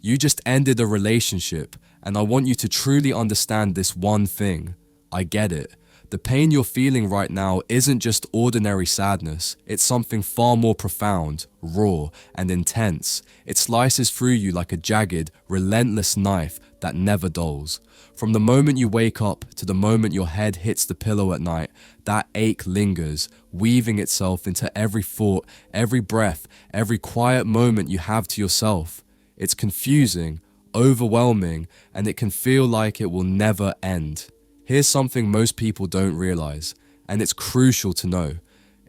You just ended a relationship, and I want you to truly understand this one thing. I get it. The pain you're feeling right now isn't just ordinary sadness, it's something far more profound, raw, and intense. It slices through you like a jagged, relentless knife that never dulls. From the moment you wake up to the moment your head hits the pillow at night, that ache lingers, weaving itself into every thought, every breath, every quiet moment you have to yourself. It's confusing, overwhelming, and it can feel like it will never end. Here's something most people don't realize, and it's crucial to know.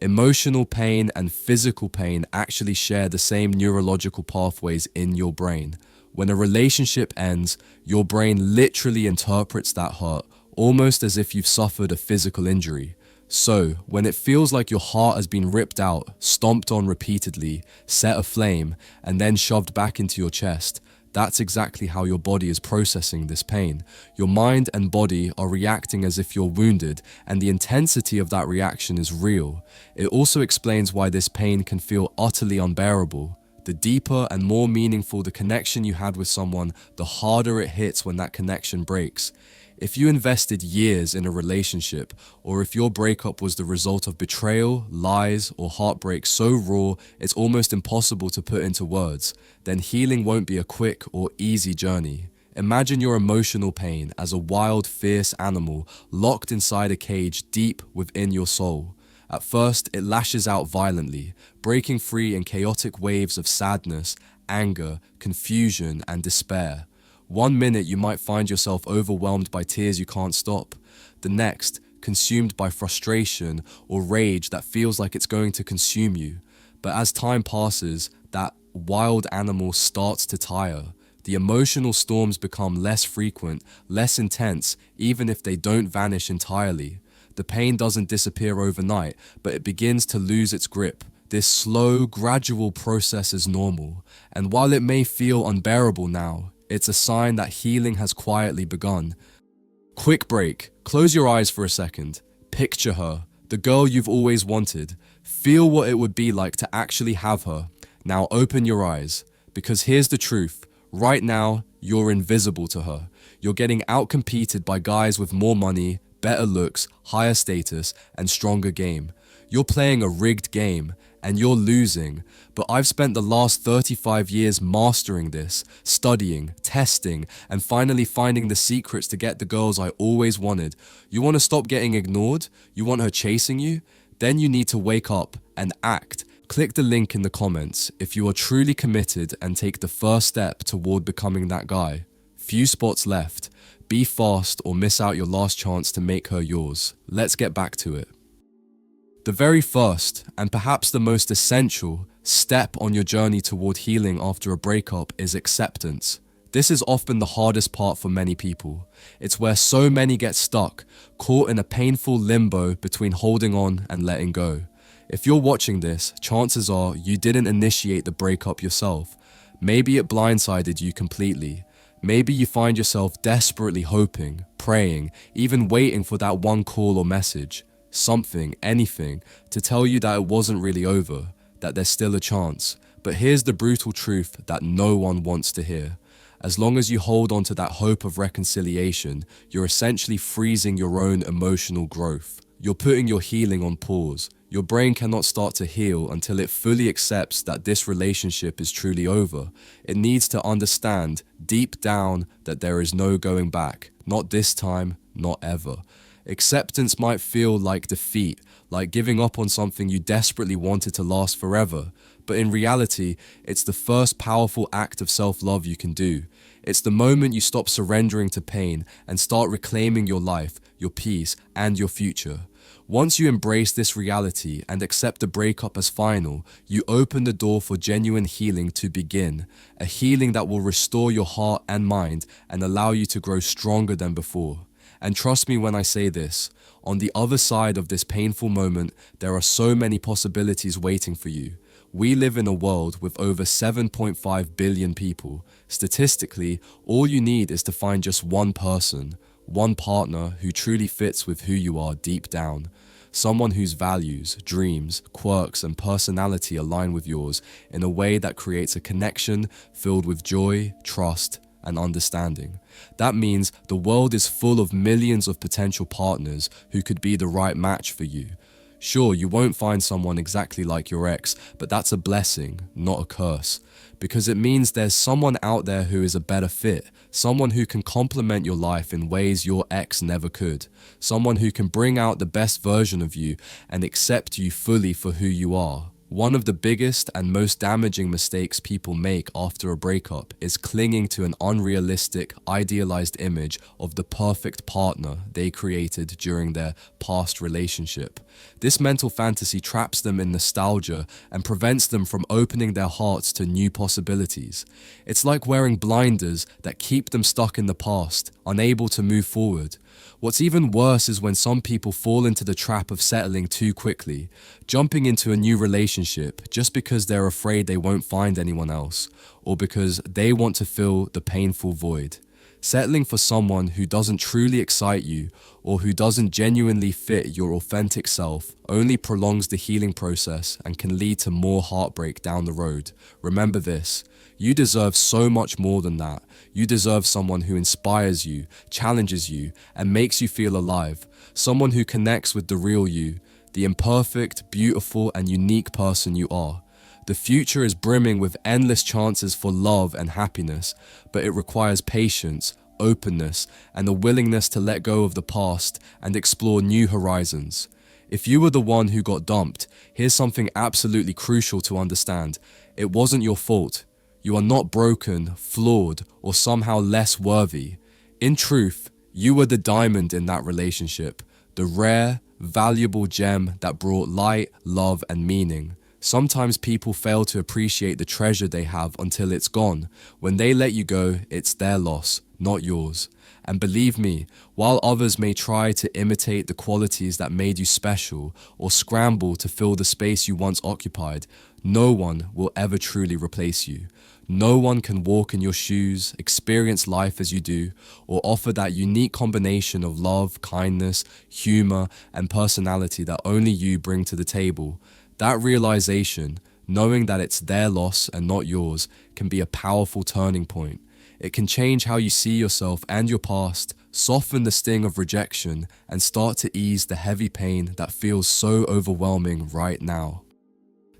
Emotional pain and physical pain actually share the same neurological pathways in your brain. When a relationship ends, your brain literally interprets that hurt, almost as if you've suffered a physical injury. So, when it feels like your heart has been ripped out, stomped on repeatedly, set aflame, and then shoved back into your chest, that's exactly how your body is processing this pain. Your mind and body are reacting as if you're wounded, and the intensity of that reaction is real. It also explains why this pain can feel utterly unbearable. The deeper and more meaningful the connection you had with someone, the harder it hits when that connection breaks. If you invested years in a relationship, or if your breakup was the result of betrayal, lies, or heartbreak so raw it's almost impossible to put into words, then healing won't be a quick or easy journey. Imagine your emotional pain as a wild, fierce animal locked inside a cage deep within your soul. At first, it lashes out violently, breaking free in chaotic waves of sadness, anger, confusion, and despair. One minute you might find yourself overwhelmed by tears you can't stop. The next, consumed by frustration or rage that feels like it's going to consume you. But as time passes, that wild animal starts to tire. The emotional storms become less frequent, less intense, even if they don't vanish entirely. The pain doesn't disappear overnight, but it begins to lose its grip. This slow, gradual process is normal, and while it may feel unbearable now, it's a sign that healing has quietly begun. Quick break. Close your eyes for a second. Picture her, the girl you've always wanted. Feel what it would be like to actually have her. Now open your eyes, because here's the truth. Right now, you're invisible to her. You're getting outcompeted by guys with more money, better looks, higher status, and stronger game. You're playing a rigged game, and you're losing. But I've spent the last 35 years mastering this, studying, testing, and finally finding the secrets to get the girls I always wanted. You want to stop getting ignored? You want her chasing you? Then you need to wake up and act. Click the link in the comments if you are truly committed and take the first step toward becoming that guy. Few spots left. Be fast or miss out your last chance to make her yours. Let's get back to it. The very first, and perhaps the most essential, step on your journey toward healing after a breakup is acceptance. This is often the hardest part for many people. It's where so many get stuck, caught in a painful limbo between holding on and letting go. If you're watching this, chances are you didn't initiate the breakup yourself. Maybe it blindsided you completely. Maybe you find yourself desperately hoping, praying, even waiting for that one call or message. Something, anything, to tell you that it wasn't really over, that there's still a chance. But here's the brutal truth that no one wants to hear. As long as you hold on to that hope of reconciliation, you're essentially freezing your own emotional growth. You're putting your healing on pause. Your brain cannot start to heal until it fully accepts that this relationship is truly over. It needs to understand, deep down, that there is no going back. Not this time, not ever. Acceptance might feel like defeat, like giving up on something you desperately wanted to last forever. But in reality, it's the first powerful act of self-love you can do. It's the moment you stop surrendering to pain and start reclaiming your life, your peace, and your future. Once you embrace this reality and accept the breakup as final, you open the door for genuine healing to begin. A healing that will restore your heart and mind and allow you to grow stronger than before. And trust me when I say this, on the other side of this painful moment, there are so many possibilities waiting for you. We live in a world with over 7.5 billion people. Statistically, all you need is to find just one person, one partner who truly fits with who you are deep down. someone whose values, dreams, quirks, and personality align with yours in a way that creates a connection filled with joy, trust, and understanding. That means the world is full of millions of potential partners who could be the right match for you. Sure, you won't find someone exactly like your ex, but that's a blessing, not a curse, because it means there's someone out there who is a better fit, someone who can complement your life in ways your ex never could, someone who can bring out the best version of you and accept you fully for who you are. One of the biggest and most damaging mistakes people make after a breakup is clinging to an unrealistic, idealized image of the perfect partner they created during their past relationship. This mental fantasy traps them in nostalgia and prevents them from opening their hearts to new possibilities. It's like wearing blinders that keep them stuck in the past, unable to move forward. What's even worse is when some people fall into the trap of settling too quickly, jumping into a new relationship just because they're afraid they won't find anyone else, or because they want to fill the painful void. Settling for someone who doesn't truly excite you or who doesn't genuinely fit your authentic self only prolongs the healing process and can lead to more heartbreak down the road. Remember this, you deserve so much more than that. You deserve someone who inspires you, challenges you, and makes you feel alive. Someone who connects with the real you, the imperfect, beautiful, and unique person you are. The future is brimming with endless chances for love and happiness, but it requires patience, openness, and the willingness to let go of the past and explore new horizons. If you were the one who got dumped, here's something absolutely crucial to understand. It wasn't your fault. You are not broken, flawed, or somehow less worthy. In truth, you were the diamond in that relationship, the rare, valuable gem that brought light, love, and meaning. Sometimes people fail to appreciate the treasure they have until it's gone. When they let you go, it's their loss, not yours. And believe me, while others may try to imitate the qualities that made you special or scramble to fill the space you once occupied, no one will ever truly replace you. No one can walk in your shoes, experience life as you do, or offer that unique combination of love, kindness, humor, and personality that only you bring to the table. That realization, knowing that it's their loss and not yours, can be a powerful turning point. It can change how you see yourself and your past, soften the sting of rejection, and start to ease the heavy pain that feels so overwhelming right now.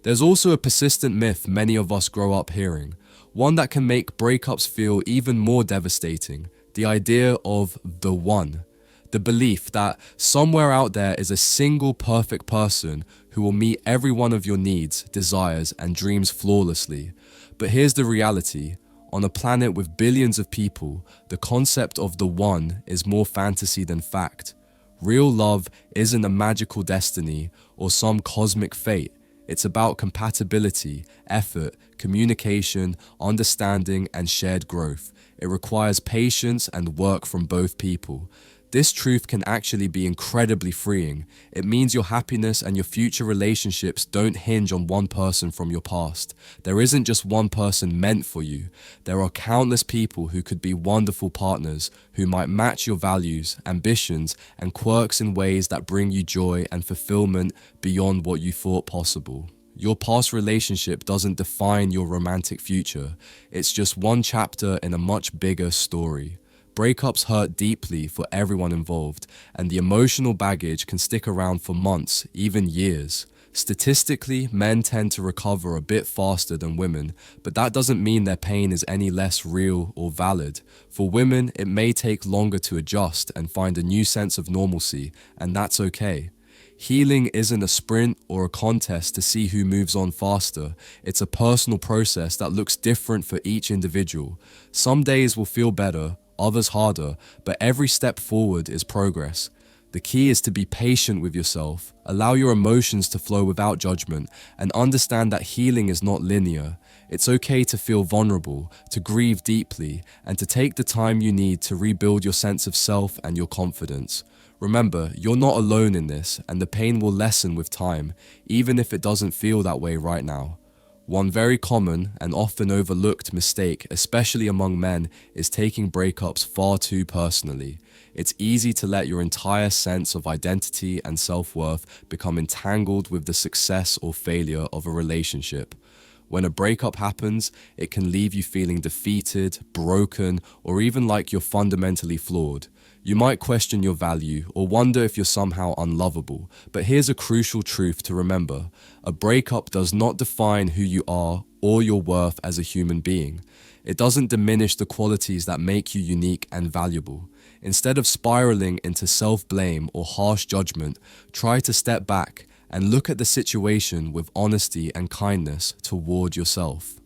There's also a persistent myth many of us grow up hearing, one that can make breakups feel even more devastating, the idea of the one. The belief that somewhere out there is a single perfect person who will meet every one of your needs, desires, and dreams flawlessly. But here's the reality. On a planet with billions of people, the concept of the one is more fantasy than fact. Real love isn't a magical destiny or some cosmic fate. It's about compatibility, effort, communication, understanding, and shared growth. It requires patience and work from both people. This truth can actually be incredibly freeing. It means your happiness and your future relationships don't hinge on one person from your past. There isn't just one person meant for you. There are countless people who could be wonderful partners, who might match your values, ambitions, and quirks in ways that bring you joy and fulfillment beyond what you thought possible. Your past relationship doesn't define your romantic future. It's just one chapter in a much bigger story. Breakups hurt deeply for everyone involved, and the emotional baggage can stick around for months, even years. Statistically, men tend to recover a bit faster than women, but that doesn't mean their pain is any less real or valid. For women, it may take longer to adjust and find a new sense of normalcy, and that's okay. Healing isn't a sprint or a contest to see who moves on faster. It's a personal process that looks different for each individual. Some days will feel better, others harder, but every step forward is progress. The key is to be patient with yourself, allow your emotions to flow without judgment, and understand that healing is not linear. It's okay to feel vulnerable, to grieve deeply, and to take the time you need to rebuild your sense of self and your confidence. Remember, you're not alone in this, and the pain will lessen with time, even if it doesn't feel that way right now. One very common and often overlooked mistake, especially among men, is taking breakups far too personally. It's easy to let your entire sense of identity and self-worth become entangled with the success or failure of a relationship. When a breakup happens, it can leave you feeling defeated, broken, or even like you're fundamentally flawed. You might question your value or wonder if you're somehow unlovable, but here's a crucial truth to remember. A breakup does not define who you are or your worth as a human being. It doesn't diminish the qualities that make you unique and valuable. Instead of spiraling into self-blame or harsh judgment, try to step back and look at the situation with honesty and kindness toward yourself.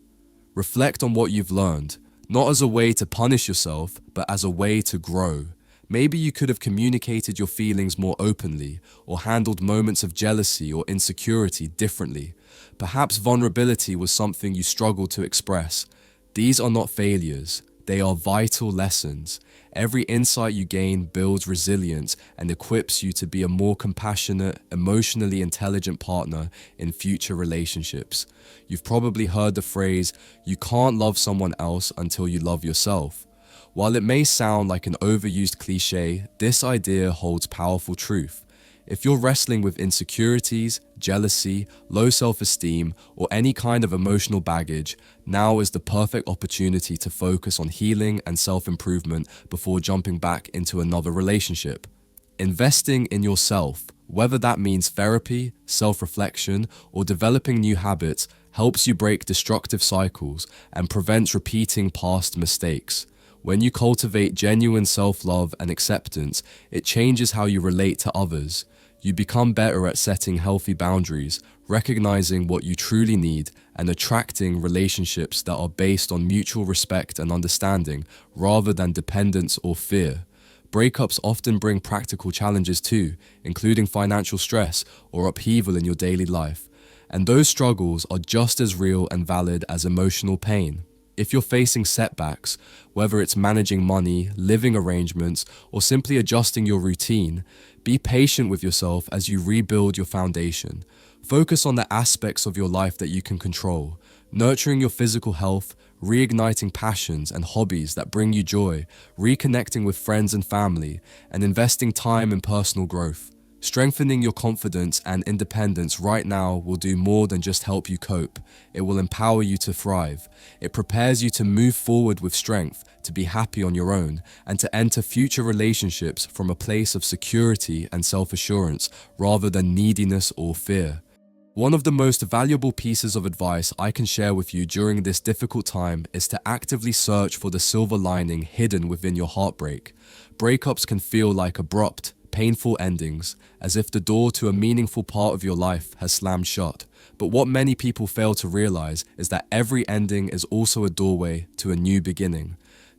Reflect on what you've learned, not as a way to punish yourself, but as a way to grow. Maybe you could have communicated your feelings more openly, or handled moments of jealousy or insecurity differently. Perhaps vulnerability was something you struggled to express. These are not failures, they are vital lessons. Every insight you gain builds resilience and equips you to be a more compassionate, emotionally intelligent partner in future relationships. You've probably heard the phrase, "You can't love someone else until you love yourself." While it may sound like an overused cliche, this idea holds powerful truth. If you're wrestling with insecurities, jealousy, low self-esteem, or any kind of emotional baggage, now is the perfect opportunity to focus on healing and self-improvement before jumping back into another relationship. Investing in yourself, whether that means therapy, self-reflection, or developing new habits, helps you break destructive cycles and prevents repeating past mistakes. When you cultivate genuine self-love and acceptance, it changes how you relate to others. You become better at setting healthy boundaries, recognizing what you truly need, and attracting relationships that are based on mutual respect and understanding rather than dependence or fear. Breakups often bring practical challenges too, including financial stress or upheaval in your daily life. And those struggles are just as real and valid as emotional pain. If you're facing setbacks, whether it's managing money, living arrangements, or simply adjusting your routine, be patient with yourself as you rebuild your foundation. Focus on the aspects of your life that you can control, nurturing your physical health, reigniting passions and hobbies that bring you joy, reconnecting with friends and family, and investing time in personal growth. Strengthening your confidence and independence right now will do more than just help you cope. It will empower you to thrive. It prepares you to move forward with strength, to be happy on your own, and to enter future relationships from a place of security and self-assurance rather than neediness or fear. One of the most valuable pieces of advice I can share with you during this difficult time is to actively search for the silver lining hidden within your heartbreak. Breakups can feel like abrupt, painful endings, as if the door to a meaningful part of your life has slammed shut. But what many people fail to realize is that every ending is also a doorway to a new beginning.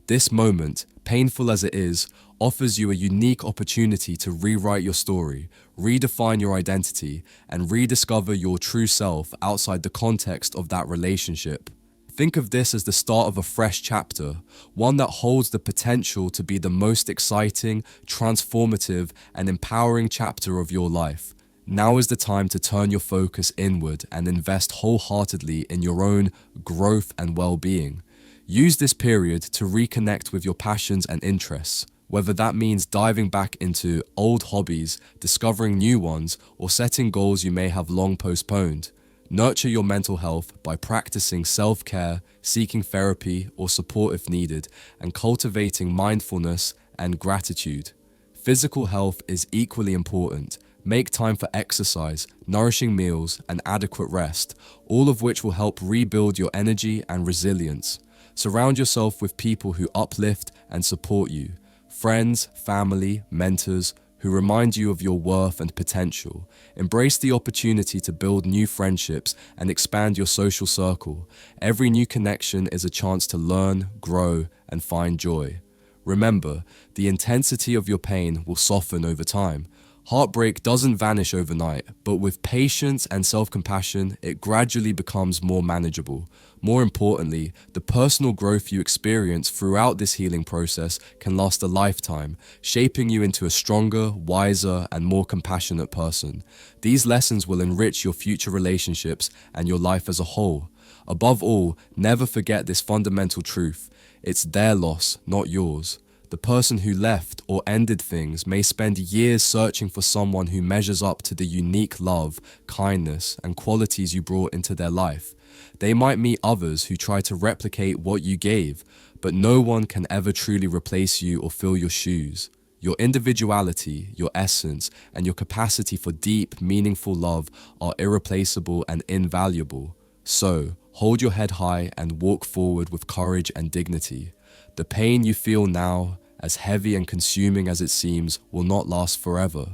This moment, painful as it is, offers you a unique opportunity to rewrite your story, redefine your identity, and rediscover your true self outside the context of that relationship. Think of this as the start of a fresh chapter, one that holds the potential to be the most exciting, transformative, and empowering chapter of your life. Now is the time to turn your focus inward and invest wholeheartedly in your own growth and well-being. Use this period to reconnect with your passions and interests, whether that means diving back into old hobbies, discovering new ones, or setting goals you may have long postponed. Nurture your mental health by practicing self-care, seeking therapy or support if needed, and cultivating mindfulness and gratitude. Physical health is equally important. Make time for exercise, nourishing meals, and adequate rest, all of which will help rebuild your energy and resilience. Surround yourself with people who uplift and support you. Friends, family, mentors, who remind you of your worth and potential. Embrace the opportunity to build new friendships and expand your social circle. Every new connection is a chance to learn, grow, and find joy. Remember, the intensity of your pain will soften over time. Heartbreak doesn't vanish overnight, but with patience and self-compassion, it gradually becomes more manageable. More importantly, the personal growth you experience throughout this healing process can last a lifetime, shaping you into a stronger, wiser, and more compassionate person. These lessons will enrich your future relationships and your life as a whole. Above all, never forget this fundamental truth. It's their loss, not yours. The person who left or ended things may spend years searching for someone who measures up to the unique love, kindness, and qualities you brought into their life. They might meet others who try to replicate what you gave, but no one can ever truly replace you or fill your shoes. Your individuality, your essence, and your capacity for deep, meaningful love are irreplaceable and invaluable. So, hold your head high and walk forward with courage and dignity. The pain you feel now, as heavy and consuming as it seems, will not last forever.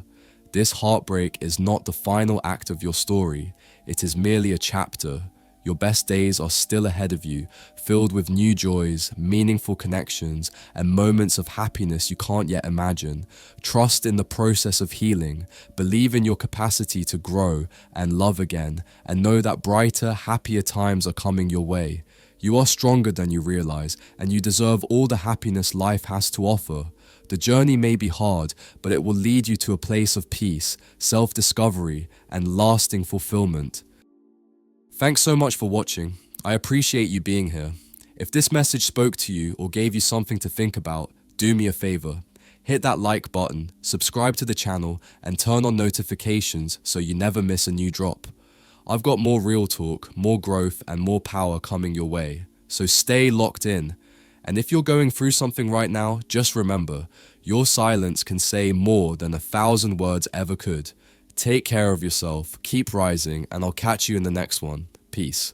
This heartbreak is not the final act of your story. It is merely a chapter. Your best days are still ahead of you, filled with new joys, meaningful connections, and moments of happiness you can't yet imagine. Trust in the process of healing, believe in your capacity to grow and love again, and know that brighter, happier times are coming your way. You are stronger than you realize, and you deserve all the happiness life has to offer. The journey may be hard, but it will lead you to a place of peace, self-discovery, and lasting fulfillment. Thanks so much for watching. I appreciate you being here. If this message spoke to you or gave you something to think about, do me a favor. Hit that like button, subscribe to the channel, and turn on notifications so you never miss a new drop. I've got more real talk, more growth, and more power coming your way. So stay locked in. And if you're going through something right now, just remember, your silence can say more than 1,000 words ever could. Take care of yourself, keep rising, and I'll catch you in the next one. Peace.